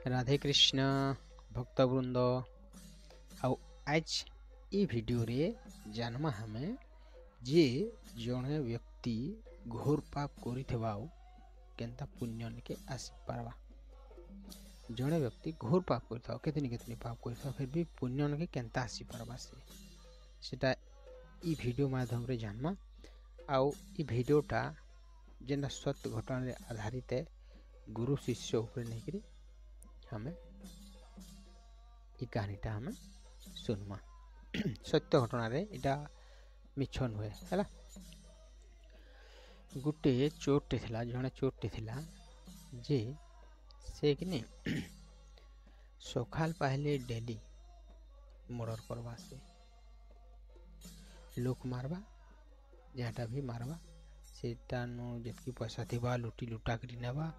राधे कृष्ण भक्तवृंद आउ आज ये वीडियो रे जानमा हमें जे जड़े व्यक्ति घोर पाप करिथबाउ केनता पुण्य के आसी पारबा। जड़े व्यक्ति घोर पाप करिथाउ केतनी केतनी पाप करिथाउ फिर भी पुण्य के केनता आसी पारबा सेटा ई वीडियो माध्यम रे जानमा। आउ ई वीडियोटा जेना सत्य घटना रे आधारित है गुरु शिष्य ऊपर नहीं करी हमें ये कहानीटा हमें सुनमा। सत्य घटना रे इटा मिछ नुहे है। गोटे चोरटे थिला जड़े चोरटे थिला जे से कि सकाल पहले डेली मर्डर करवा से लोक मारवा जहाँटा भी मारवा सेटा नु जितकी पैसा थिबा लुटी लुटा करी नेबा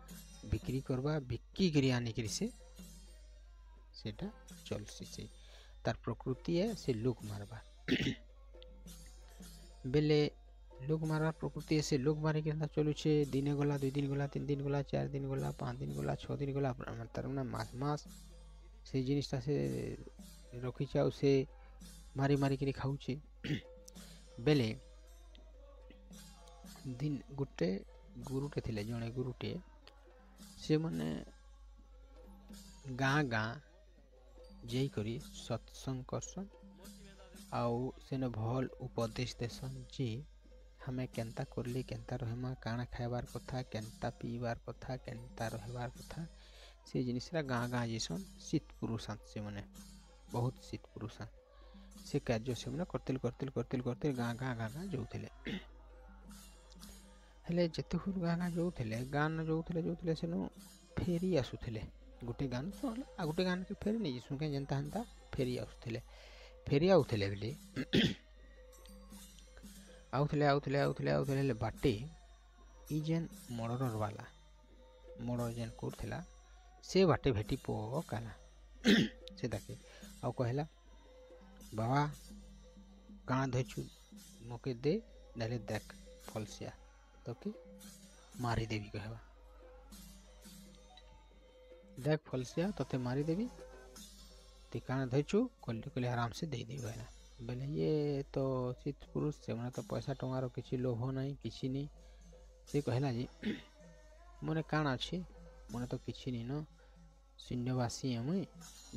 बिक्री करवा बिक्री करी आने करी सेटा चलसी से तार प्रकृति है से लोक मारवा बेले लोक मारवा प्रकृति है से लोक मारे के चलू छे। दिने गला 2 दिन गला 3 दिन गला 4 दिन गला 5 दिन गला 6 दिन गला तार मास मास से जिनिसटा से रखी चाउ से मारी मारी करी खाऊचे। बेले दिन गुटे गुरुटे थिले जड़े गुरुटे से माने गाँ गाँ जई करी सत्संग करसन आउ सेन भल उपदेश देसन जे हमें केनता करले केनता रहमा काना खाइबार कथा केनता पीबार कथा केनता रहबार कथा से जिनिसरा गाँ गाँ जैसन शीत पुरुष से माने बहुत शीत पुरुष से कार्य से माने करतिल करतिल करतिल करतिल गाँ गाँ गाँ गाँ जाउथिले। हेले जेते हुर गाँ गाँ जाउथिले गाँ न जाउथिले सेनु फेरी आसुथिले गोटे गाँ आ गोटे गाँ के फेरी नहीं सुनके जनता हंता फेरी आउथिले बेले आउथिले बाटे ई जेन मर्डर वाला मर्डर जेन करथिला से बाटे भेटी पकाला से ताके आउ कहला बाबा काना धोचु मोके दे नले देख फलसिया तो के मारी देवी कहवा देख फलसिया तोते मारी देवी ती काना धोचु कहले आराम से दे देवी कहला। बेले ये तो शीत पुरुष से मैंने तो पैसा टंगार किसी लोभ नहीं किसी नहीं से कहला जी मोने काण अच्छे मोने तो किसी नहीं न शून्यवासी है मुई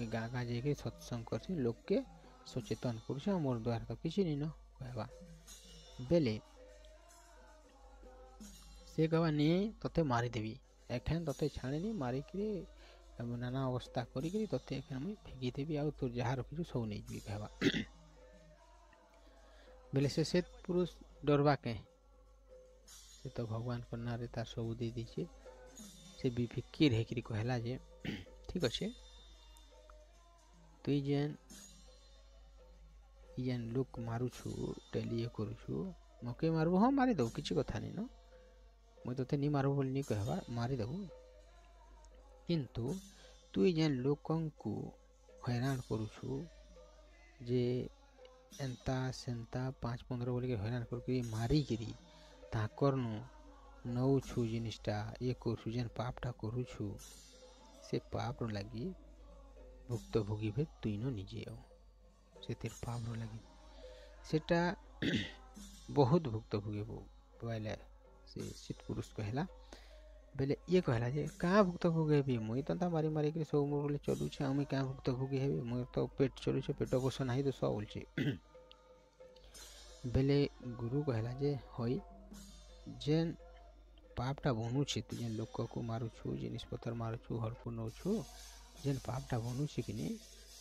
गाँ गाँ जाके सत्संग कर लोक के सचेतन कर मोर द्वारा तो किसी नहीं न कहवा। बेले से कहवा नहीं तोते मारी देवी एखन तोते छाणे नहीं मारिक नाना अवस्था करी तोते एखन मुई फेंकी देवी आ तोर जहाँ रखी सब नहीं जी कहवा। बेले से पुरुष डरवा के से तो भगवान करना रे तार सब दे दीजिए से बिफिकिर है कि कहला जे ठीक अच्छे तुई जेन लोक मारुछु डेली करुछु मके मारबो हाँ मारी दबु किसी कथा नहीं न मुई तो नहीं मारबो बोली नहीं कहवा मारी दबु किंतु तुई जेन लोकं को हैरान करुछु जे एंता सेंता 5-15 बोल के हैरान करके मारी गिरी ताकर नौछु जिनिसटा ये करछु जेन पापटा करुछु से पाप लगी भुक्तभोगी भे तुई न निजे आओ से तेर पाप लगी सेटा बहुत भुक्तभोगी बोले से शीत पुरुष कहला। बेले ये कहला जे कहाँ भुक्तभोगी हेबी मुई तो मारी मारी के सब मोर चलू छे हमें क्या भुक्तभोगी हेबी मोर तो पेट चलू छे पेट पोषण नहीं तो सब बोलछे। बेले गुरु कहला जे होई जेन पापटा बनुछे तु जेन लोक को मारुछु जिनिस पतर मारुछु हरकु नौछु जेन पापटा बनुछे कि नहीं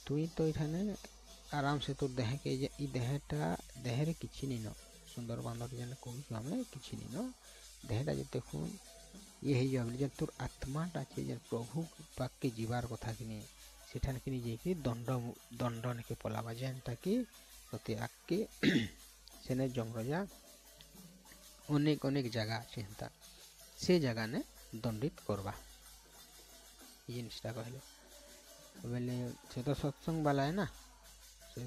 तुई तो इठाने आराम से तोर देह के ई देहटा देहरे किछि नहीं न सुंदर बांदर जेन कहू हमें किछि नहीं न देहटा जते खून ये है जब जेन तोर आत्माटा छे जेन प्रभु पाक के जीवार कथा कि नहीं सेठान कि नहीं जेकी दंडन के पलावा जेनटा कि तोते आके सेने जमरजा अनेक अनेक जगह अच्छे हेन्ता से जगह ने दंडित करवा ये जिनिसटा कहले। बेले से तो सत्संग वाला है ना से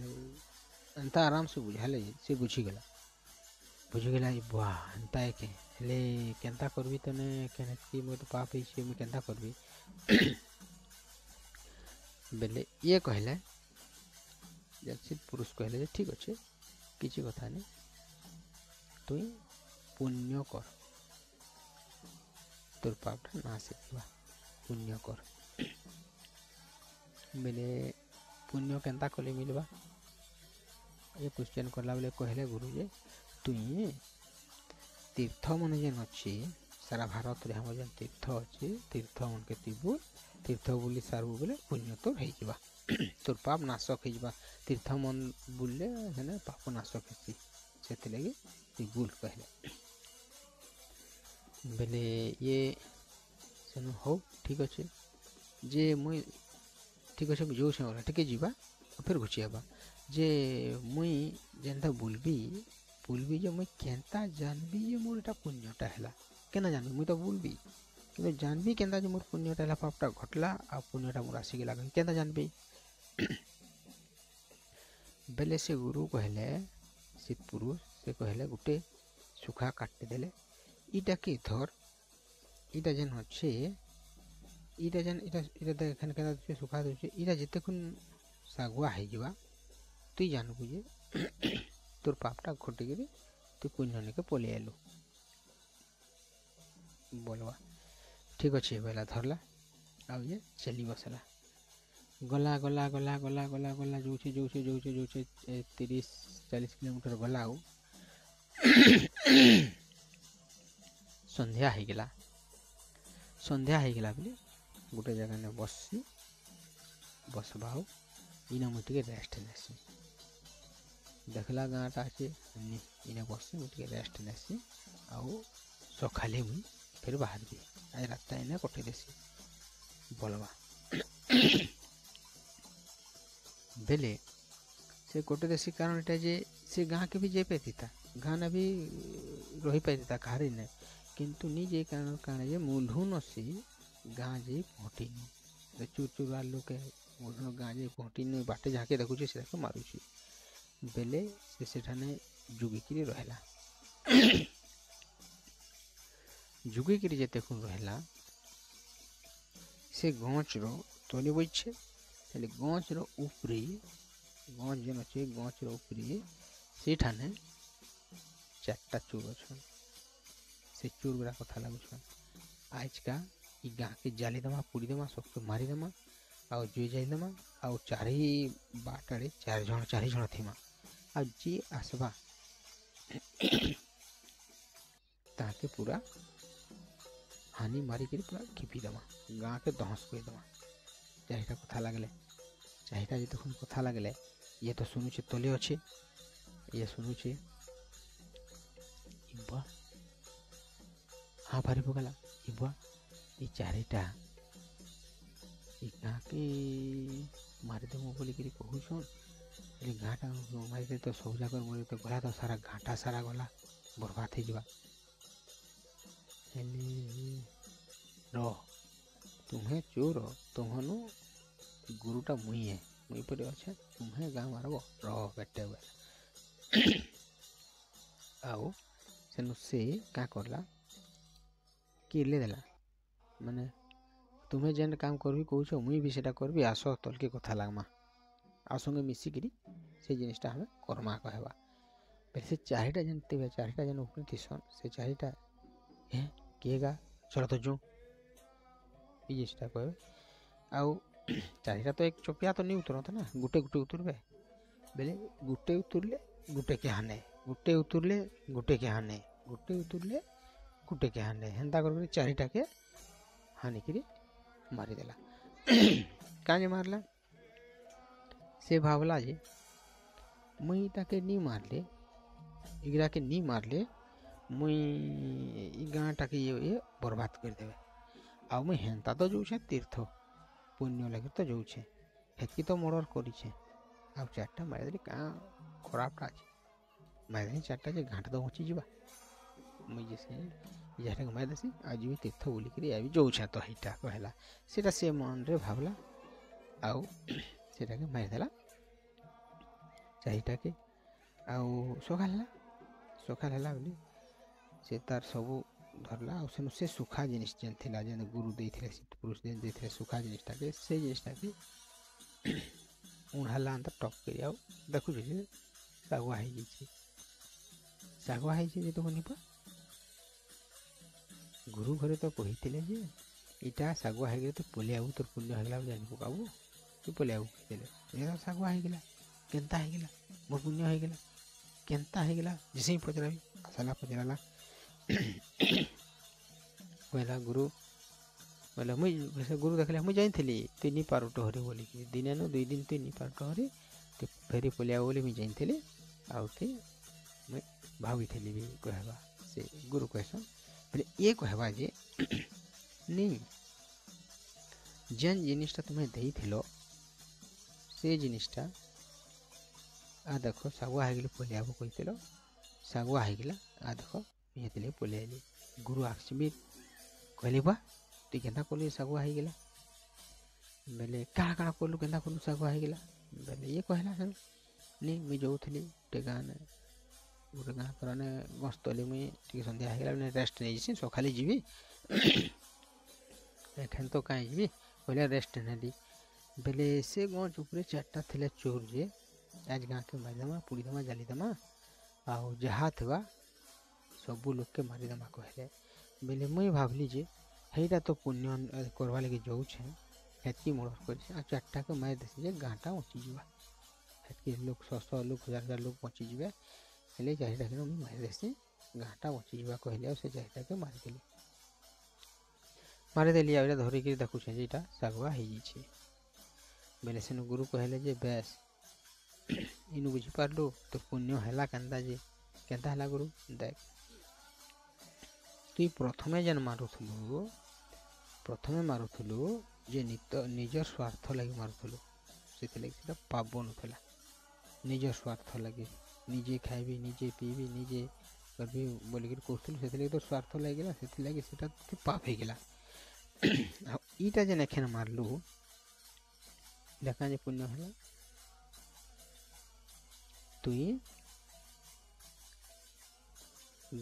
एंता आराम से बुझाले से बुझीगला वाह एंता है के ले केनता करबी तने केने कि मोर तो पाप है से मैं केनता करबी बेले ये कहले सिद्ध पुरुष कहले जे ठीक अच्छे किसी कथा नहीं तुई पुण्य कर तोर पापटा नाश होगा पुण्य कर बेले पुण्य केनता कले मिलवा ये क्वेश्चन करला बेले कहले गुरु जे तुई तीर्थ मन जेन अच्छी सारा भारत रे हम जेन तीर्थ अच्छी तीर्थ मन के तीबू तीर्थ बुली सारबू बोले पुण्य तोर होइबा तोर पाप नाशक होइबा तीर्थ मन बुलले हेने पाप नाशक हेसी सेति लगी ती बुल कहले बेले ये सेनु हो ठीक अच्छे जे मुई ठीक अच्छे जो से टिके जीवा फिर घुची आबा जे मुई जेनता बुलबी जे मुई केनता जानबी जे मोर एटा पुण्यटा हैला केना जानबी मुई तो बुलबी किंतु जानबी केनता जे मोर पुण्यटा हैला पापटा घटला आ पुण्यटा मोर आसी गेला केनता जानबी बेले से गुरु कहले सिद्ध पुरुष से कहले गुटे सुखा काटी देले इटा के धर इटा जेन अच्छे इटा जेन इटा देखन केना सुखा दे इटा जेते कुन सागुआ है जवा तुई जानबू जे तोर पापटा घटी गिरी तू पुण्य निके पलि आलु बोलवा ठीक अच्छे बेला धरला आ ये चली बसला गला गला गला गला गला गला जोचे जोचे जोचे जोचे 30-40 किलोमीटर गला आउ संध्या हो गला बोले गोटे जगह ने बसबा इना मुझे रेस्ट नेसी देखला गाँटा अच्छे इना बस मुझे रेस्ट नेसी आउ सकाले मुई फिर बाहर भी आज रात इना कटे देसी बोलवा बेले से कटे देसी कारण एटा जे से गाँ के भी जे पाती था गाँ ना भी रही पाती था खारी ने किंतु नी जे कारण कारण जे मुलहु नसी गाँ जे पहुँटी नहीं चूर चूर आलू के मुलहु गाँ जे पहुँटी नहीं बाटे जाके देखुचे से मारुची बेले से सेठाने जुगिकी रहला जुगिकी जेते खुन रहला से गच रो तोले बइछे हेले गच रो उपरी गच जेन अच्छे गच रो उपरी सेठाने 4टा चूर अच्छन से चूर गुड़ा कथा लगुछन आज का ई गाँ के जाली दमा पूरी दमा सबके मारी दमा आउ जुई जाई दमा आउ चारि बाटड़े 4 जण थीमा आ जी आसबा ताके पूरा हानि मारी कर पूरा खिपी दमा गाँ के दहस कर दमा चारिटा कथा लगले चारिटा जी तक कथा लगले ये तो सुनुचे तले अच्छे ये सुनुचे इबा हाँ भारी पकला इबा ये चारिटा गाँ के मारिदेमु बोलिकी कहून गाँटा मारिदे तो सब जाकर मोर तो गला तो सारा घाटा सारा गला बर्बाद हो जावा रह तुम्हें चोर तुम्हें गुरुटा मुई है मुई पर अच्छे तुम्हें गाँ मारब रह बेटे बेला आउ सेनु से क्या करला किले देला माने तुम्हें जेन काम करबी कहूछ मुई भी सेटा करबी आस तलके कथा लागमा आ संगे मिसिकी से जिनिसटा हमें करमा कहवा फिर से चारिटा जेन थे चारिटा जेन उपरे थीसन से चारिटा है किएगा चल तो जो ये जिनिसटा कहबे आउ चारिटा तो एक चोपिया तो नहीं उतरता ना गुटे गुटे उतरबे बेले गुटे उतरले गुटे के हाने गुटे उतरले गुटे के हाने गुटे उतरले गुटे के हाने हेन्ता कर चारिटा के हानि करी मारिदेला काजे मारला से भावला जे मुई ताके नी मारले इगरा के नी मारले मुई ई गाँटा के ये बर्बाद कर देवे आ मुई हेन्ता तो जाऊे तीर्थ पुण्य लगे तो जाऊे हेतकी तो मर्डर करीछे आ 4टा मारिदेली क्या खराबटा अच्छे मारिदेली 4टा जे घाट तो बची जावा मुई जैसे जहाँ मारिदेसी आज भी तीर्थ बोलिकी आज जाऊे तो यहीटा कहला सेटा से मन रे भावला आउ सेटा के मारिदेला चारिटा के आउ सकाल है बोली से तार सबू धरला आ से सुखा जिनिस जेन थिला जेन गुरु देइथिले सिद्ध पुरुष जेन देइथिले सुखा जिनिसटा के से जिनिसटा के उड़ाला अंत टक कर देखु सागुआ हो सागुआ हो देखुनि गुरु घरे तो कही जे इटा सागुआ हो तो पलिया तोर पुण्य होगा जान पकाबू तू पलिया कहते सागुआ होगा केन्ता होगा मोर पुण्य होगा केन्ता होगा जैसे ही पचरा आसाला पचराला कहला गुरु बोले मुझे गुरु देखले मुझे जानी तु नहीं पार टहरी बोल दिने न 2 दिन तु नहीं पार टहरी तो फेरी पलिया बोली मुझे जानी आउे मुझे भावी थी भी कहवा से गुरु कहसन बोले ये कहवा जे नहीं जेन जिनिसटा तुम्हें देइथिलो से जिनिसटा आ देखो सागुआ हो गले पलिया कहते सागुआ हो गला आ देखो ये पलिया गुरु आसबी कहले बा तु केन्ता कलु सागुआ हो गला बेले काଣା काଣା कलु केन्ता कलु सागुआ हो गला बेले ये कहला नहीं मुझे जाऊली गोटे गाँ तरने गस्तली मुझे टी सन्ध्या होगा रेस्ट नहीं जी सकाले जी एखन तो कहीं जी कहले रेस्ट नेली बेले से गच उपरे 4टा थिले चोर जे आज गाँ के मारिदेमा पुड़ीदेमा जालीदेमा आउ जहाँ थवा सबू लोग के मारिदेमा कहले बेले मुई भावली जे हेटा तो पुण्य करवा लगे जाऊे हेतकी मर्डर कर 4टा के मार देसी जे गाँटा बचिजा हेतकी लोग 100 लोग 1000 लोग बचिजे हेले चारिटा के मुझे मार देसी गाँटा बचिजा कहले से चारिटा के मारिदेली आ धरिक देखुचे जे सागुआ हो बेले से गुरु कहले जे बेस इनु बुझीपारू तो पुण्य है केन्ता है गुरु देख तु प्रथमे जेन मारुथलु जे निजर स्वार्थ लगी मारुथलु से पाप बनूला निजर स्वार्थ लगे निजे खाइबी निजे पीबी निजे करबी बोलिक करूँ से तो स्वार्थ लगे से पाप हो गला ईटा जेन एखन मारलु देखा जे पुण्य है तुई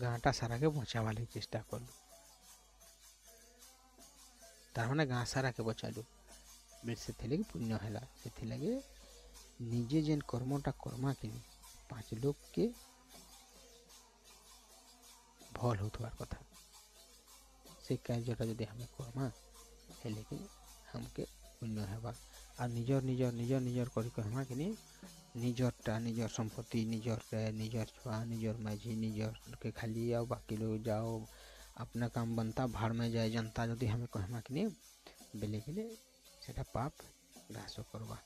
गाँटा सारा के बचावा लगी चेष्टा कलु तार माने गाँ सारा के बचालु से पुण्य है से लगे निजे जेन कर्मटा कर्मा कि 5 लोग के भल होथवार कथा से कार्यटा जदि हमें कर्मा है लेकिन हमके पुण्य है आ निजर निजर निजर निजर करमा कि निजरटा निजर संपत्ति निजर छुआ निजर माझी निजर के खाली आओ बाकी लोग जाओ अपना काम बनता भाड़ में जाए जनता जदि हमें कहमा कि बेले बेले से पाप ग्रास करवा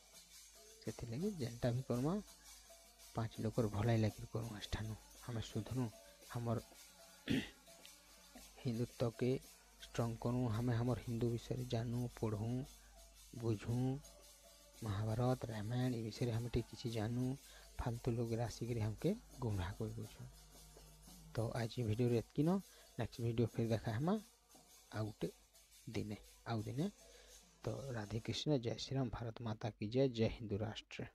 से लगे जेनटा भी करमा 5 लोग भलाई लगे करूँ ठानू हमें सुधरू हमर हिंदुत्व के स्ट्रंग करूँ हमें हमर हिंदू विषय जानू पढ़ूँ बुझूँ महाभारत रामायण ये विषय हमें किसी जानू फालतू लोग आसिक हमके गुमराह कर दूँ तो आज वीडियो एतकी न नेक्स्ट वीडियो फिर देखा हम आउटे दिने आउ दिने तो राधे कृष्ण जय श्री राम भारत माता की जय जय हिंदू राष्ट्र।